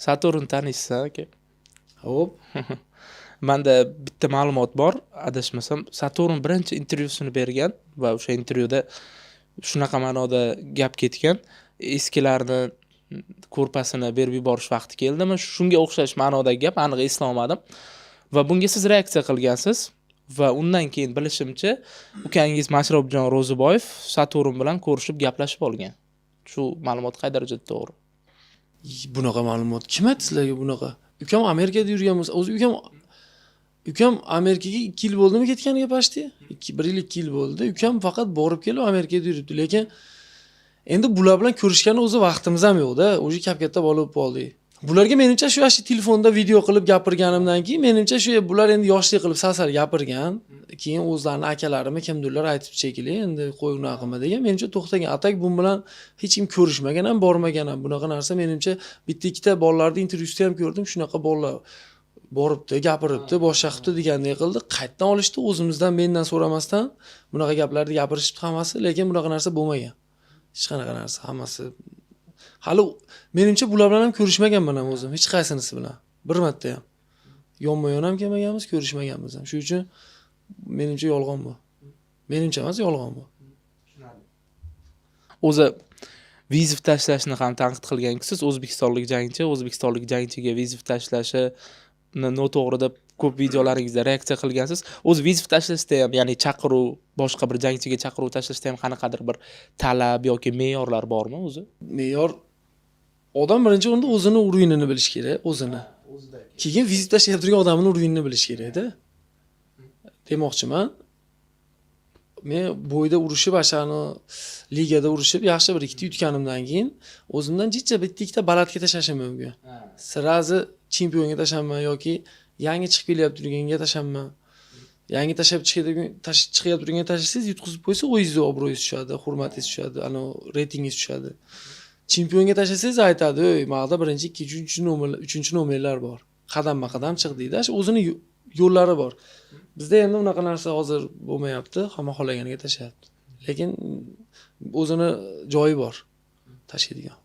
Saturn taniysiz aka? Hop. Manda bitta ma'lumot bor, adashmasam, Saturn birinchi intervyusini bergan va o'sha intervyuda shunaqa ma'noda gap ketgan. Eskilarni ko'rpasini berib yuborish vaqti keldimi? Shunga o'xshash ma'nodagi gap, aniq eslolmadim. Va bunga siz reaksiya qilgansiz va undan keyin bilishimcha, ukangiz Mashrobjon Ro'ziboyev Saturn bilan ko'rishib gaplashib olgan. Shu ma'lumot qay darajada to'g'ri? Bunaqa ma'lumot kim aytdi sizlarga bunaqa? Ukam Amerikada yurgan bo'lsa, o'zi ukam Amerikaga 2 yil bo'ldimi ketganiga почти? 1 yil 2 yil bo'ldi. Ukam faqat borib kelib Amerikada yuribdi, lekin endi bular bilan ko'rishgani o'zi vaqtimiz ham yo'q-da. O'zi katta bola bo'lib qoldik. Bularga menimcha shu telefonda video qilib gapirganimdan keyin menimcha shu bular endi yoshlik qilib sasar gapirgan. Keyin o'zlarining akalarimi kimdirlar aytib chekili, endi qo'y unaqa qilma degan. Menimcha to'xtagan. Atak bu bilan hech kim ko'rishmagan ham, bormagan ham. Bunaqa narsa menimcha bitta ikkita bolalarning intervyusida ham ko'rdim, shunaqa bolalar boribdi, gapiribdi, boshqa qilibdi degandek qildi. Qayerdan olishdi? O'zimizdan, mendan so'ramasdan bunaqa gaplarni gapirishibdi hammasi, lekin bunaqa narsa bo'lmagan. Hech qanaqa narsa, hammasi hali menimcha bular bilan ham ko'rishmaganman ham o'zim, hech qaysinisi bilan. Bir marta ham. Yonma-yon ham kelmaganmiz, ko'rishmaganmiz ham. Shuning uchun menimcha yolg'on bu. Menimcha emas, yolg'on bu. O'zi vizif tashlashni ham tanqid qilgankisiz, o'zbekistonlik jangchiga vizif tashlashi noto'g'ri deb ko'p videolaringizda reaksiya qilgansiz. O'zi vizif tashlashda ham, ya'ni chaqiruv, boshqa bir jangchiga chaqiruv tashlashda ham qanaqadir bir talab yoki me'yorlar bormi o'zi? Me'yor odam birinchi o'rinda o'zini urinini bilish kerak, o'zini. Keyin vizif tashlab turgan odamning urinini bilish kerak-da. Demoqchiman. Men bo'yda urishib, ashani ligada urishib, yaxshi bir ikkita yutganimdan keyin o'zimdan jicha bitta ikkita balandga tashlashim mumkin. Sirazi chempionga tashanman yoki yangi chiqib kelyapti turganga tashanman. Yangi chiqib turganga tashlasangiz yutqizib qo'ysa, o'zingizni obro'yingiz tushadi, hurmatingiz tushadi, reytingingiz tushadi. Chempionga tashlasangiz aytadi, "Ey, maqda 1-chi, 2-chi, 3-chi nomerlar bor. Qadamma-qadam chiq" deydi. O'zini yo'llari bor. Bizda endi unaqa narsa hozir bo'lmayapti, hamma xohlaganiga tashlayapti. Lekin o'zini joyi bor tashlaydigan.